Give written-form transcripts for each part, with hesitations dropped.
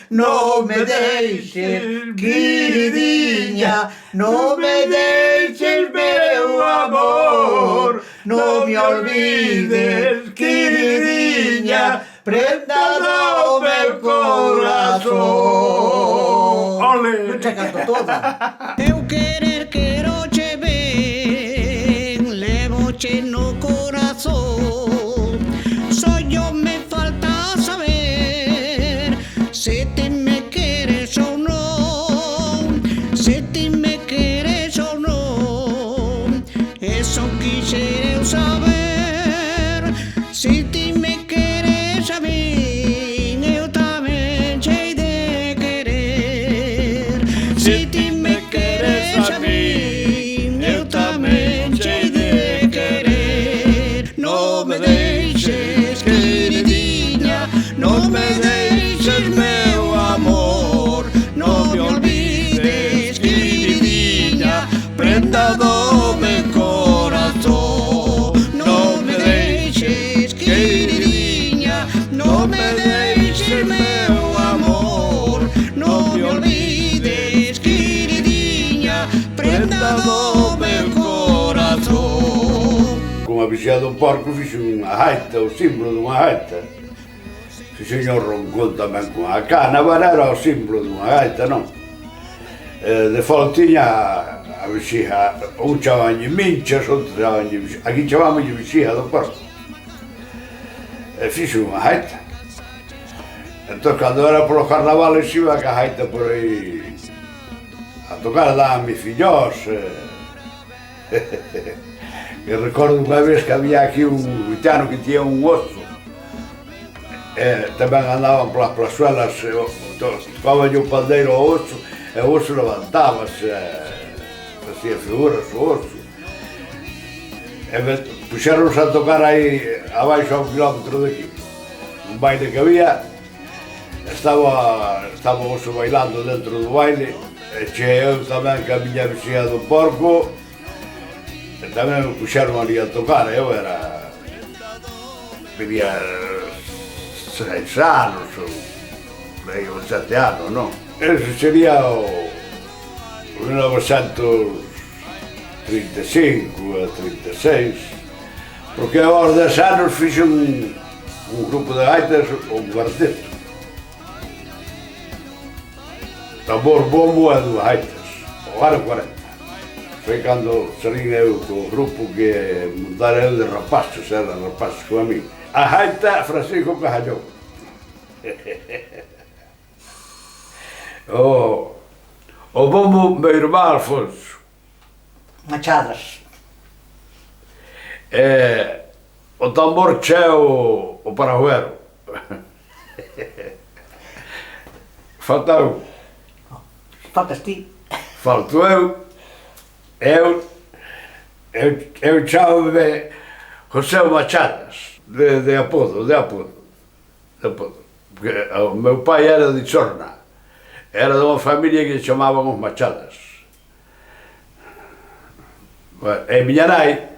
No me deixes, queridinha, no me deixes, meu amor. No me olvides, queridinha, prenda do meu corazón. Ole! Non che canto toda. Eu quero ben, levoche no corazón. Só me falta saber se ti me queres ou non, se ti me queres ou non. Eso quixera eu saber, se ti me queres a min, eu tamén chei de querer. Se ti me queres a min, eu tamén chei de querer. Non me deixes, queridinha, non me deixes, meu amor. Non me olvides, queridinha, prenda do meu corazón. Non me deixes, queridinha, non me deixes, meu amor. Non me olvides, queridinha, prenda do meu corazón. Con a vixía do porco fixo unha gaita, o símbolo dunha gaita. Fixo o roncón tamén con a cana, pero era o símbolo dunha gaita, non? De fora tiña a vixía, un chamañe minchas, outro chamañe vixía. Aquí chamámoslle vixía do porco. E fixo unha gaita. Entón, cando era polo carnaval, iba ca gaita por aí a tocar, daban mis fillós. E recordo unha vez que había aquí un guitano que tiña un oso. Tamén andaban polas plazuelas, tocaban o pandeiro ao oso, e o oso levantábase, facía figuras o oso. E puxeronse a tocar aí abaixo a 1 kilómetro daqui. Un baile que había, estaba o oso bailando dentro do baile, e che eu tamén que a miña vixía do porco, e tamén me puxeron ali a tocar, eu era... Tenía 6 anos, ou 7 anos, non? Ese sería o 1935 a 36, porque aos 10 anos fixe un grupo de gaitas, un cuarteto. Tambor, bombo e 2 gaitas, o ano 40. Foi cando salín eu co grupo que montara eu de rapazos, eran rapazos como a mí. A gaita, Francisco Cajallón. O bombo, meu irmán Alfonso. Machadas. O tambor cheo, o paraguero. Falta eu. Faltas ti. Falto eu. Eu chamo-me José Machadas, de apodo. Porque o meu pai era de Chorna, era de unha familia que chamaban os Machadas. E miña nai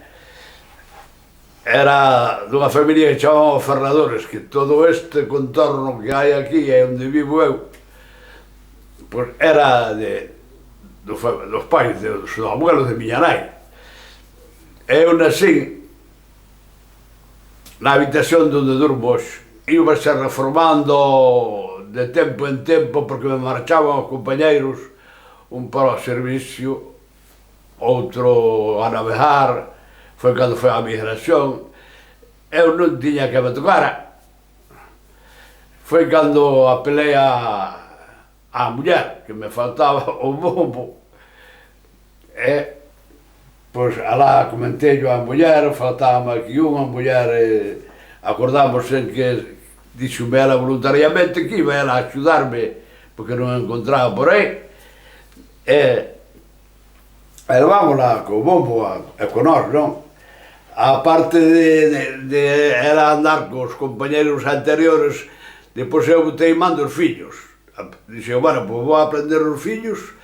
era dunha familia que chamaban os Ferradores, que todo este contorno que hai aquí é onde vivo eu, pois era dos pais, dos abuelos de miña nai. Eu nací na habitación onde durmo hoxe. Iba se reformando de tempo en tempo porque me marchaban os compañeiros, un para o servicio, outro a navegar, foi cando foi a migración. Eu non tiña que me tocara. Foi cando apelei a muller, que me faltaba o bombo. Pois alá comenteio a muller, faltaba aquí unha muller, acordamos en que dixome ela voluntariamente que iba ela a axudarme porque non encontraba por aí. E vamos lá co bombo e con nós, non? A parte de era andar cos compañeros anteriores, depois eu botei mando os fillos. Dixe, bueno, pois vou aprender os fillos,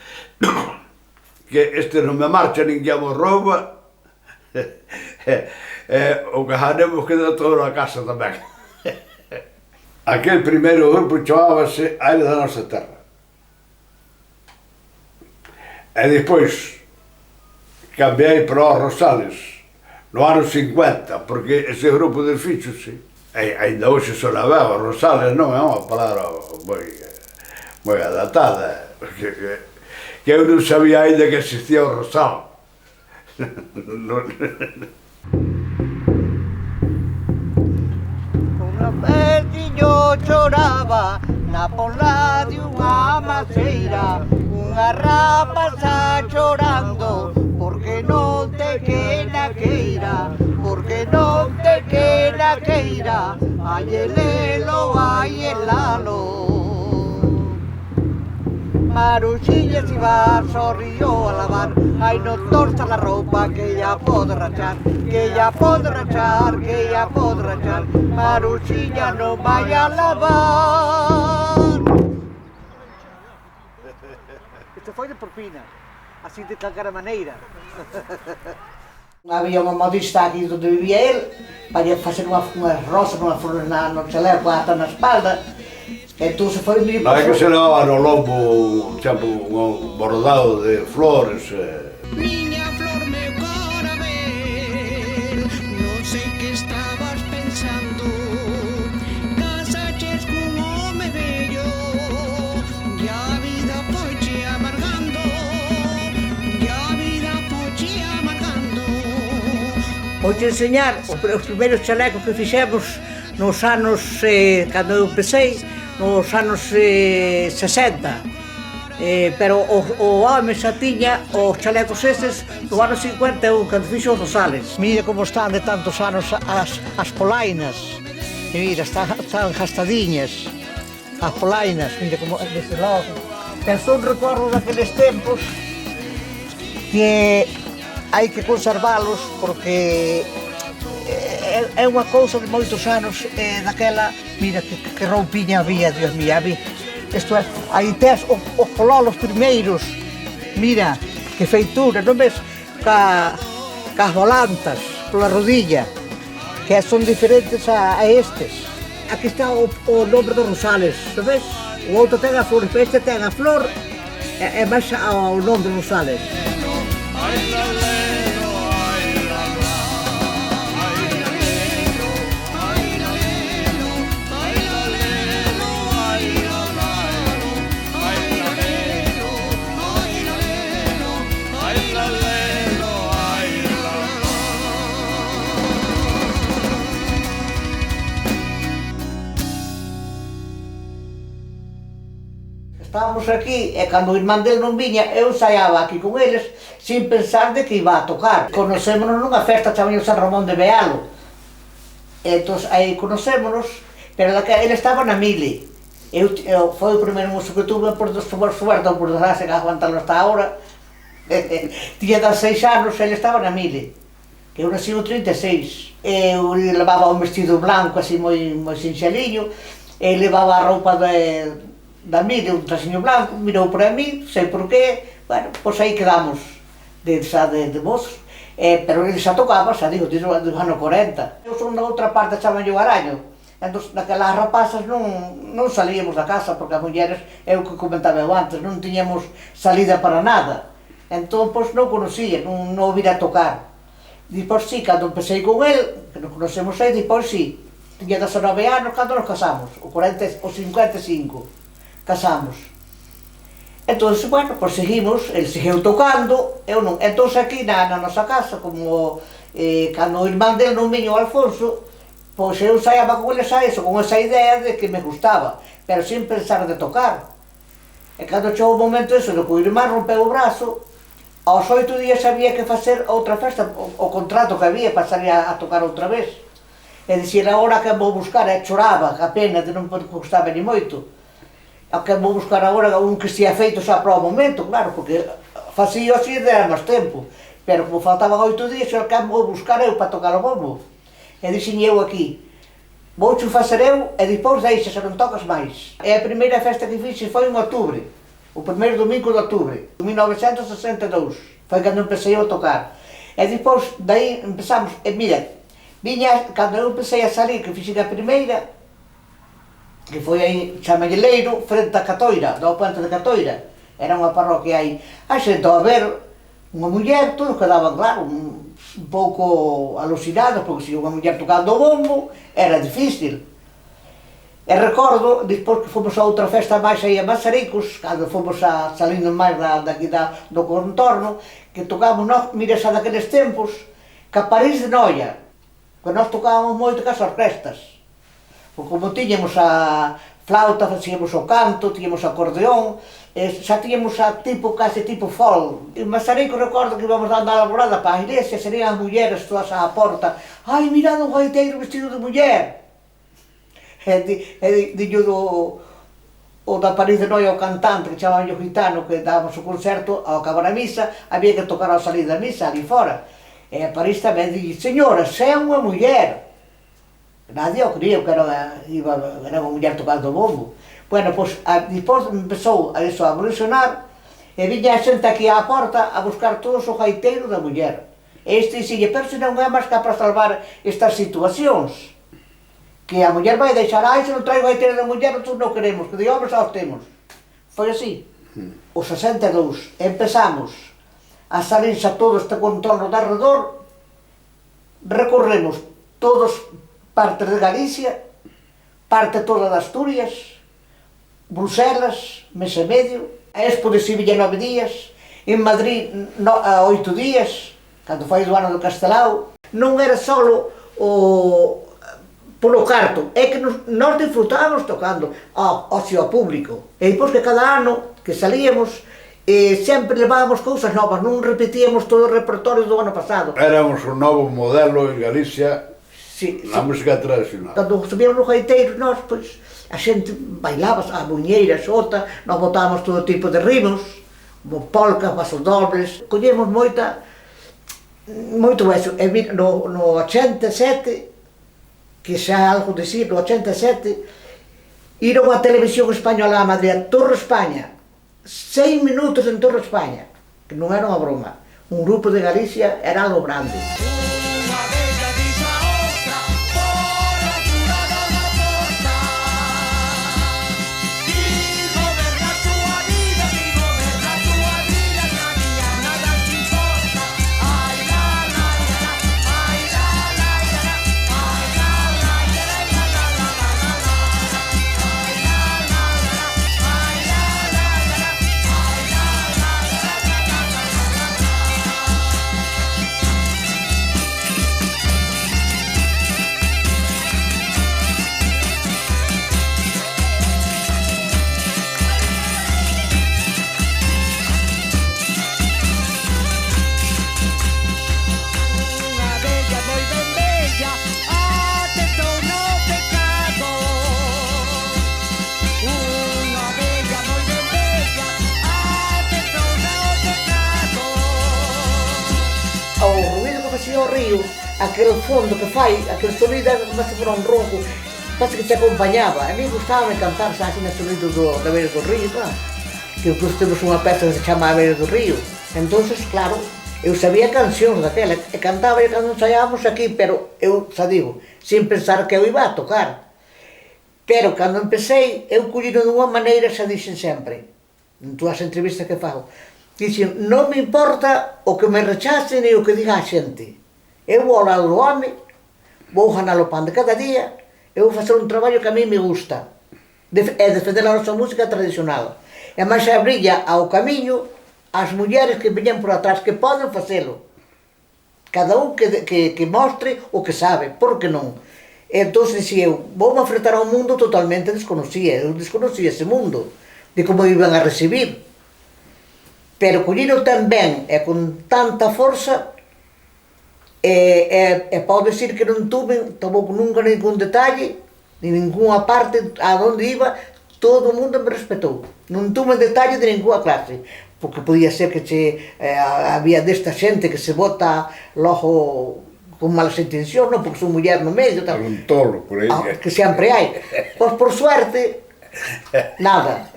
que este non me marcha, ninguén me rouba, o que ganemos queda todo na casa tamén. Aquel primeiro grupo chamábase Aire da Nosa Terra. E despois cambiei para os Rosales no ano 50, porque ese grupo desfíxose. E ainda hoxe son a veo, Rosales non é unha palabra moi adaptada, que eu non sabía ainda que existía o Rosal. Unha vez yo choraba na ponla de unha maceira, unha rapaza chorando porque non te quena queira, porque non te quena queira, ai elelo, ai elalo. Maruxilla se va ao río a lavar, ai non torza la roupa que ella pode rachar, que ella pode rachar, que ella pode rachar, Maruxilla non vai a lavar. Isto foi de Porpina, así de calquera maneira. Había unha modista aquí onde vivía el, para facer unhas rosas, unhas flores no chaleco ata na espalda. Entón se foi mi... Non é que se levaba no lombo, tipo, un bordado de flores. Miña flor, meu corabel, non sei que estabas pensando. Casaches cun home bello, e a vida foiche amargando, e a vida foiche amargando. Vouche enseñar os primeiros chalecos que fixemos nos anos, cando eu empecé, nos anos 60, pero o home xa tiña os chalecos estes no ano 51, cando fixo os Rosales. Mira como están de tantos anos as polainas, e mira, están gastadiñas as polainas, mira como desde logo. E son recordos daqueles tempos que hai que conservalos porque é unha cousa de moitos anos, daquela, mira que roupiña había, Dios mío, isto é, aí tes os pololos primeiros, mira, que feitura, non ves, cas volantas, pola rodilla, que son diferentes a estes. Aquí está o nombre dos Rosales, non ves? O outro ten a flor, este ten a flor, e máis o nome dos Rosales. Estábamos aquí e cando o irmán del non viña, eu ensaiaba aquí con eles sin pensar de que iba a tocar. Conocémonos nunha festa chamada San Ramón de Bealo. Entón, aí conocémonos, pero ele estaba na Mili. Foi o primeiro músico que tuve por suerte ou por desgracia que aguantalo hasta agora. Tiña 16 anos, ele estaba na Mili. Eu nací no 36. Eu levaba un vestido blanco, así moi sinxeliño, e levaba a roupa da Mili, un traxiño blanco, mirou para mí, sei por qué, bueno, pois aí quedamos de mozos, pero ele xa tocaba, xa digo, desde os anos 40. Eu son na outra parte, chamanlle o Araño, entón, naquelas rapazas non salíamos da casa, porque as mulleres, é o que comentaba eu antes, non tiñamos salida para nada, entón, pois non conocía, non o vira a tocar. Depois sí, cando empecé con el, que non conocemos aí, depois sí, tiña 19 anos cando nos casamos, o 55. Casamos. Entón, bueno, pois seguimos, ele seguiu tocando, eu non. Entón, aquí na nosa casa, como cando o irmán del non viño, o Alfonso, pois eu ensaiaba con ele xa eso, con esa idea de que me gustaba, pero sin pensar de tocar. E cando chegou o momento eso, de que o irmán rompeu o brazo, aos 8 días había que facer outra festa, o contrato que había para salir a tocar outra vez. E dicir, agora que vou buscar, e choraba, a pena de non gustaba ni moito. A que vou buscar agora un que estea feito xa para o momento, claro, porque facía así de máis tempo, pero como faltaban 8 días, xa que vou buscar eu para tocar o bombo. E dixen eu aquí, vou xo facer eu e depois deixa, se non tocas máis. E a primeira festa que fixe foi en outubro, o primeiro domingo de outubro, de 1962, foi cando empecé a tocar. E depois, daí empezamos, e mira, viña, cando eu empecé a salir, que fixe a primeira, que foi aí Chamalleleiro, frente a Catoira, do puente de Catoira. Era unha parroquia aí. A xente ao ver unha muller, todos quedaban, claro, un pouco alucinados, porque se unha muller tocando o bombo, era difícil. E recordo, despois que fomos a outra festa máis aí a Mazaricos, cando fomos salindo máis daqui do contorno, que tocábamos nós, mira xa daqueles tempos, ca París de Noia, que nós tocábamos moito cas orquestas. Porque como tiñamos a flauta, facíamos o canto, tiñamos o acordeón, xa tiñamos case tipo folk. En Mazaricos recordo que íbamos dando a laborada para a iglesia, serían as mulleres todas á porta, ai, mirad un gaiteiro vestido de muller. Diño o da París de Noia, o cantante que chamaban o gitano, que dábamos o concerto, ao acabar a misa, había que tocar ao salir da misa, ali fora. E a París tamén dixo, señora, se é unha muller. Nadie o creía que era unha muller tocando o bombo. Bueno, pois, depois empezou a evolucionar, e viña a xente aquí á porta a buscar todos o gaiteiro da muller. E este dixille, pero se non é máis que para salvar estas situacións. Que a muller vai deixar, ai, se non traigo gaiteiro da muller, nosotros non queremos, que de homens só os temos. Foi así. O 62 empezamos a salirse a todo este contorno de arredor, recorremos todos parte de Galicia, parte toda de Asturias, Bruselas, mes e medio, a Expo de Sevilla 9 días, en Madrid 8 días, cando foi do ano do Castelao. Non era só polo carto, é que nós disfrutábamos tocando ao público. E depois que cada ano que salíamos, sempre levábamos cousas novas, non repetíamos todo o repertorio do ano pasado. Éramos un novo modelo en Galicia na música tradicional. Cando subíamos no gaiteiro, nós, pois, a xente bailaba a buñeira, xota, nós botábamos todo tipo de ritmos, polcas, pasos dobles, collemos moito eso. E no 87, que xa algo decir, no 87, iron a televisión española a Madrid, a Torre España, 6 minutos en Torre España, que non era unha broma. Un grupo de Galicia era algo grande. O río, aquel fondo que fai, aquel sonido como se fora un ronco, parece que te acompañaba. A mí gustaba cantar así no sonido da beira do río, que incluso temos unha peça que se chama A Beira do Río. Entonces, claro, eu sabía cancións daquela, e cantaba e cando ensaiábamos aquí, pero eu xa digo, sin pensar que eu iba a tocar. Pero cando empecé, eu collino dunha maneira, xa dixen sempre, en todas as entrevistas que fago, dixen, non me importa o que me rechacen e o que diga a xente. Eu vou ao lado do home, vou ganar o pan de cada día, eu vou facer un traballo que a mí me gusta, é defender a nosa música tradicional. E máis abrilla ao camiño as mulleres que veñan por atrás, que poden facelo. Cada un que mostre o que sabe, por que non? Entón, se eu vou me enfrentar a un mundo totalmente desconocía, eu desconocía ese mundo, de como iban a recibir. Pero collino tan ben e con tanta forza, e podo decir que non tomou nunca ningún detalle, ni ninguna parte a onde iba, todo o mundo me respetou. Non tuve detalle de ninguna clase, porque podía ser que había desta xente que se bota logo con malas intencións, non, porque son muller no medio, tal. Un tolo, por aí. Que sempre hai. Pois, por suerte, nada.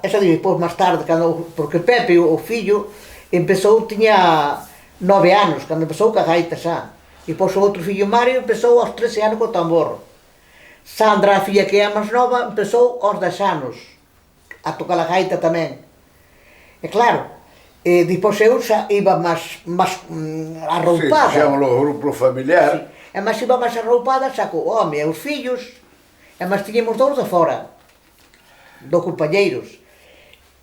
Esa digo, depois, máis tarde, porque Pepe, o fillo, tiña 9 anos, cando empezou ca gaita xa. E pois o outro fillo Mario empezou aos 13 anos co tambor. Sandra, a filla que é a máis nova, empezou aos 10 anos a tocar a gaita tamén. E claro, depois eu xa iba máis arroupada. Sí, xémolo o grupo familiar. E máis iba máis arroupada xa co home e os fillos, e máis tiñemos dous de fora, dos compañeiros.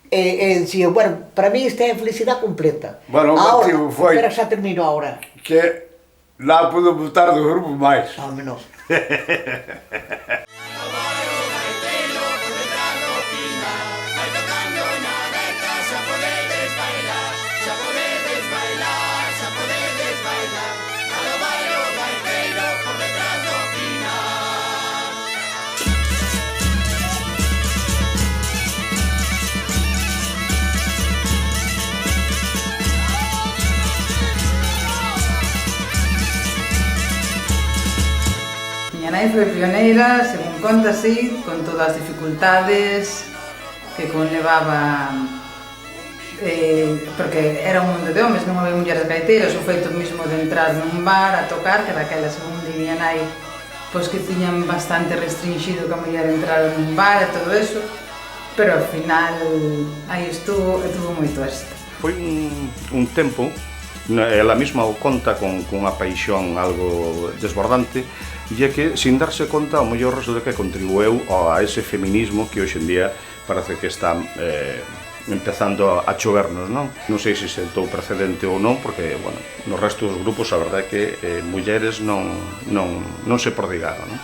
E dicía, bueno, para mí isto é a felicidade completa. Bueno, o ahora, motivo foi... Espera, xa termino ahora. Que lá pudo botar do grupo máis. Home, non. Miña nai foi pioneira, según conta, así, con todas as dificultades que conlevaba, porque era un mundo de homes, non había mulleres gaiteiras, o feito mismo de entrar nun bar a tocar, que daquela, según di miña nai, pois que tiñan bastante restringido que a muller entrara nun bar e todo eso, pero ao final aí estuvo e tuvo moito éxito. Foi un tempo, ela mesma o conta con unha paixón algo desbordante, e é que, sin darse conta, ao mellor resulta que contribueu a ese feminismo que hoxe en día parece que está empezando a chovernos, non? Non sei se sentou precedente ou non, porque, bueno, no resto dos grupos a verdade é que mulleres non se prodigaron, non?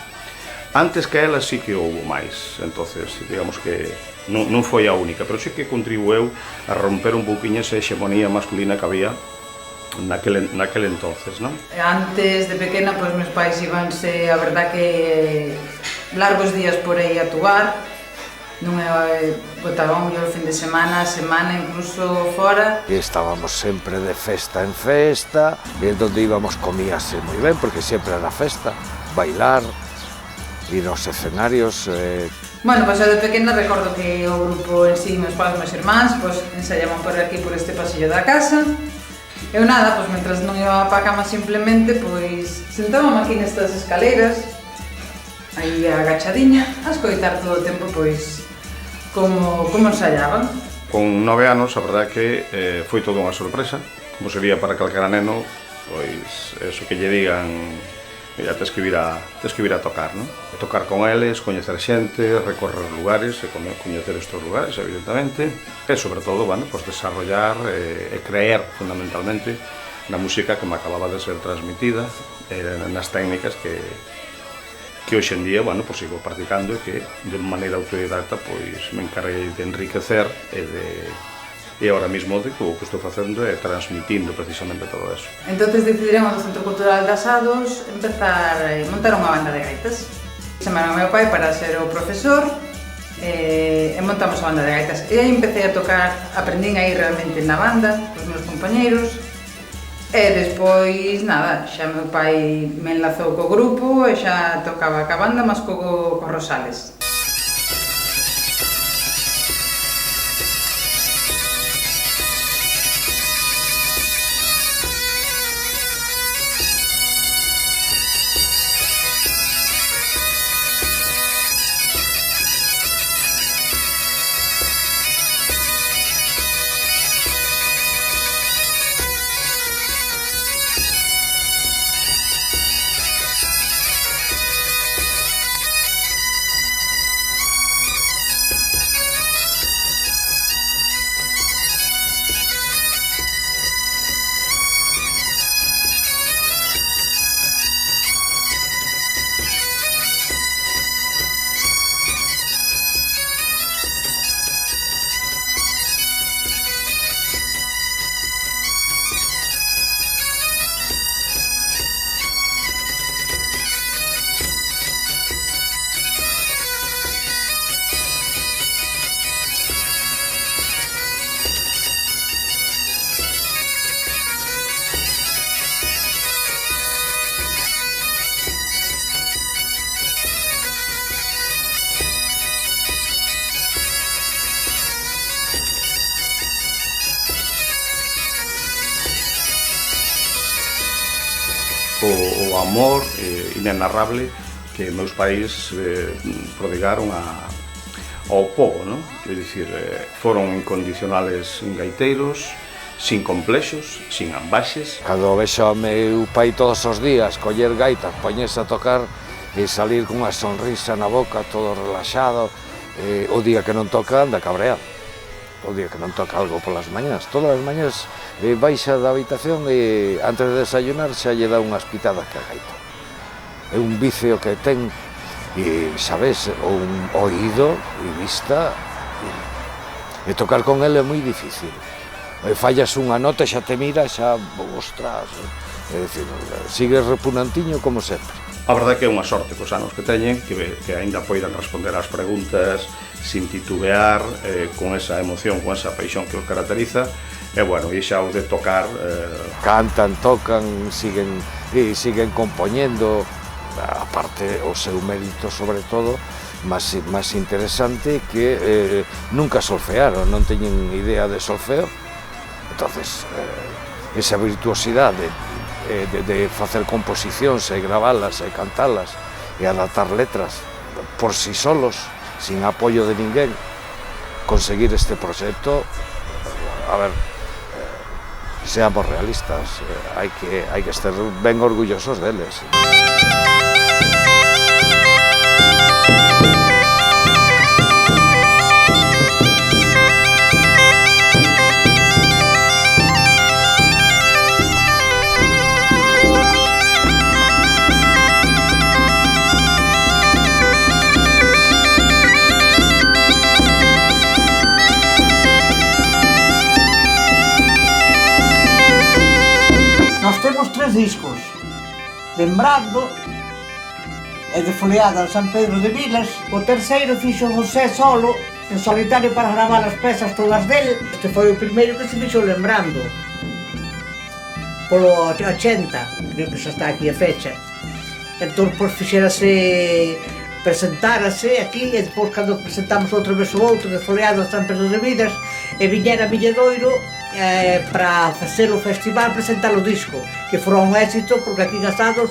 Antes que ela sí que houve máis, entonces, digamos que non foi a única, pero sí que contribueu a romper un pouquiño esa hexemonía masculina que había naquele entonces, non? Antes de pequena, pois meus pais íbanse, a verdad que largos días por aí a actuar, non botaban o fin de semana, incluso fora. E estábamos sempre de festa en festa, e onde íbamos comíase moi ben, porque sempre era festa, bailar, ir aos escenarios. Bueno, pois eu de pequena recordo que o grupo en sí, meus pais e meus irmáns, pois ensayaban por aquí, por este pasillo da casa. Eu nada, pois mentras non iba pa cama simplemente, pois sentábame aquí nestas escaleiras, aí agachadiña, a escoitar todo o tempo, pois, como ensayaban. Con 9 anos, a verdade é que foi toda unha sorpresa, como sería para calquera neno, pois, eso que lle digan, mira, tes que vir a tocar, non? Tocar con eles, coñecer xente, recorrer lugares, e coñecer estes lugares, evidentemente, e, sobre todo, bueno, pues desarrollar e creer, fundamentalmente, na música que me acababa de ser transmitida, nas técnicas que hoxe en día, bueno, pues sigo practicando e que, de maneira autodidacta, pois, me encarguei de enriquecer e ahora mismo o que estou facendo é transmitindo precisamente todo eso. Entonces decidiremos do Centro Cultural de Asados montar unha banda de gaitas. Chamaron ao meu pai para ser o profesor e montamos a banda de gaitas. E aí empecé a tocar, aprendín aí realmente na banda, cos meus compañeiros, e despois, nada, xa meu pai me enlazou co grupo e xa tocaba ca banda, mas co Rosales. O amor inenarrable que meus pais prodigaron ao povo, non? É dicir, foron incondicionales gaiteiros, sin complexos, sin ambaxes. Cando vexo ao meu pai todos os días coller gaitas, poñerse a tocar e salir con unha sonrisa na boca, todo relaxado, o día que non toca anda cabreado. O día que non toca algo polas mañás, todas as mañás baixa da habitación e antes de desayunar xa lle dá unhas pitadas que a gaita. É un vicio que ten, e sabes, un oído e vista, e tocar con ele é moi difícil. Fallas unha nota e xa te mira, xa, ostras, é dicir, sigues repunantiño como sempre. A verdade é que é unha sorte cos anos que teñen, que aínda poidan responder ás preguntas sin titubear, con esa emoción, con esa paixón que os caracteriza, e bueno, e xa o de tocar... Cantan, tocan, siguen compoñendo, aparte o seu mérito sobre todo, máis interesante que nunca solfearon, non teñen idea de solfeo, entonces esa virtuosidade de facer composicións e gravalas e cantalas e adaptar letras por si solos, sin apoio de ninguén, conseguir este proxecto, a ver, seamos realistas, hai que estar ben orgullosos deles. Nós temos 3 discos, Lembrando, e de Foleada de San Pedro de Vilas. O terceiro fixo José solo, en solitario, para gravar as pezas todas dele. Este foi o primeiro que se fixo Lembrando, polo 80, creo que xa está aquí a fecha. Entón, pois, presentárase aquí, e depois, cando presentamos outra vez o outro, de Foleada de San Pedro de Vilas, e viñera a Milladoiro para facer o festival, presentar o disco, que fora un éxito, porque aquí en Asados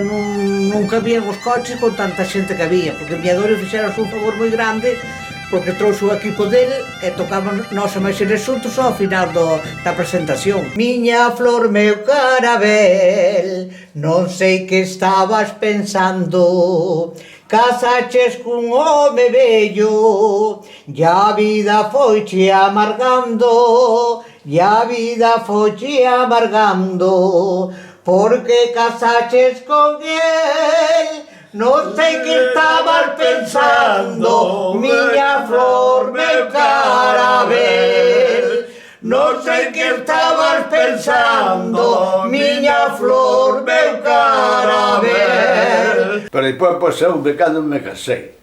non cabían os coches con tanta xente que había, porque Milladoiro fixeras un favor moi grande, porque trouxe o equipo dele e tocaban nós e máis eles xuntos ao final da presentación. Miña flor, meu carabel, non sei que estabas pensando, casaches cun home bello, e a vida foiche amargando, e a vida foiche amargando, porque casaches con el. Non sei que estabas pensando, miña flor, meu carabel. Non sei que estabas pensando, miña flor, meu carabel. Pero depois pasou de cando me casei.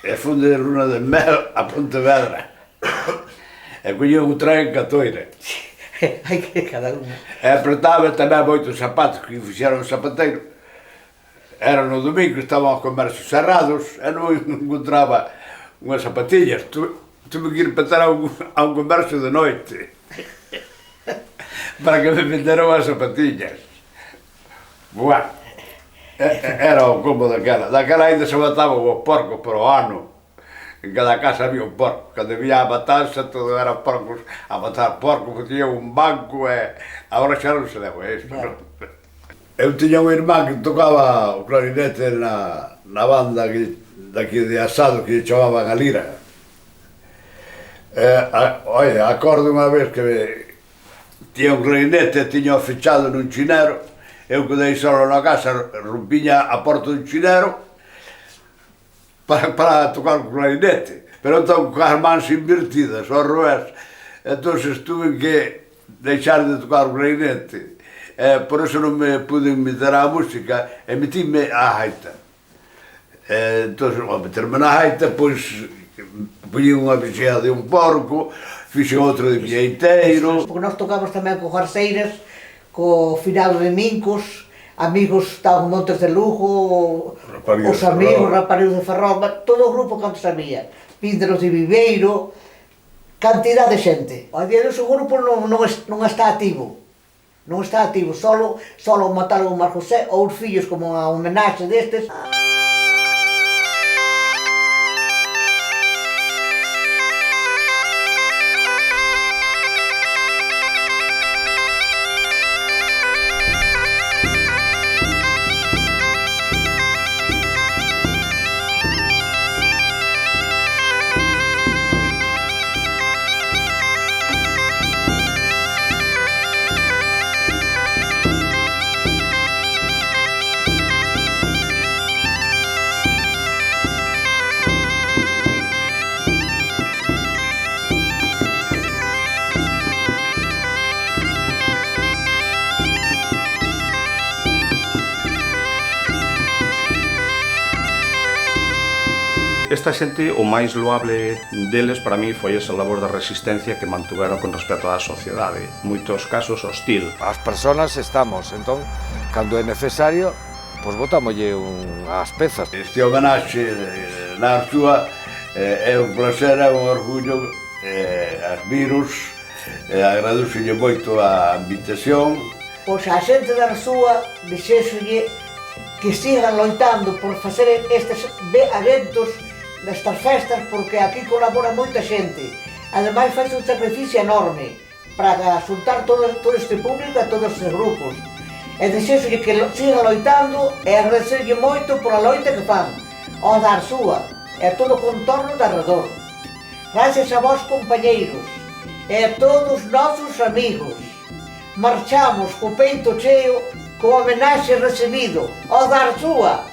E fui de Luna de Mel a Pontevedra. E collí un tren en Catoira. Hai que cada unha. E apretaba tamén moitos zapatos que fixeron o zapateiro. Era no domingo, estaban os comercios cerrados e non encontraba unhas zapatillas. Tuve que ir petar a un comercio de noite para que me venderan as zapatillas. Buah, era o combo daquela. Daquela ainda se mataban os porcos por o ano. En cada casa había un porco. Cando había a matanza, todo eran porcos a matar porcos, que tiña un banco e agora xa non se leva isto, non? Eu tiña un irmán que tocaba o clarinete na banda daqui de Asado, que chamaban a Lira. Oye, acordo unha vez que tiña un clarinete e tiña fechado nun chinero. Eu quedei solo na casa, rompiña a porta dun chinero para tocar o clarinete. Pero entón, con as mans invertidas, ao revés. Entón, tuve que deixar de tocar o clarinete. Por eso non me pude meter á música e metíme á gaita. Entón, ao meterme na gaita, pois, poñi unha vixea de un porco, fixen outro de vieiteiro. Porque nós tocamos tamén con Garceiras, co Finado de Mincos, amigos estaban Montes de Lugo, os amigos, Raparigos de Ferrol, todo o grupo canto sabía, Pínderos de Viveiro, cantidad de xente. A día de hoxe o grupo non está activo. Non está activo, solo mataron o Mar José ou os fillos como a homenaxe destes. Esta xente, o máis loable deles para mí foi esa labor de resistencia que mantuveron con respecto á sociedade, moitos casos hostil. As persoas estamos, entón, cando é necesario, pois botámolle as pezas. Este homenaxe na Arzúa é un placer, é un orgullo, admiros, agradecelle moito a invitación. Pois a xente da Arzúa desexolle que sigan loitando por facer estes eventos destas festas, porque aquí colabora moita xente. Ademais faz un sacrificio enorme para xuntar todo este público e todos estes grupos. E desexolle que sigan loitando e agradecerlle moito pola loita que fan ao da Arzúa e todo o contorno de arredor. Gracias a vos, compañeiros, e a todos os nosos amigos. Marchamos co peito cheo co homenaxe recibido ao da Arzúa.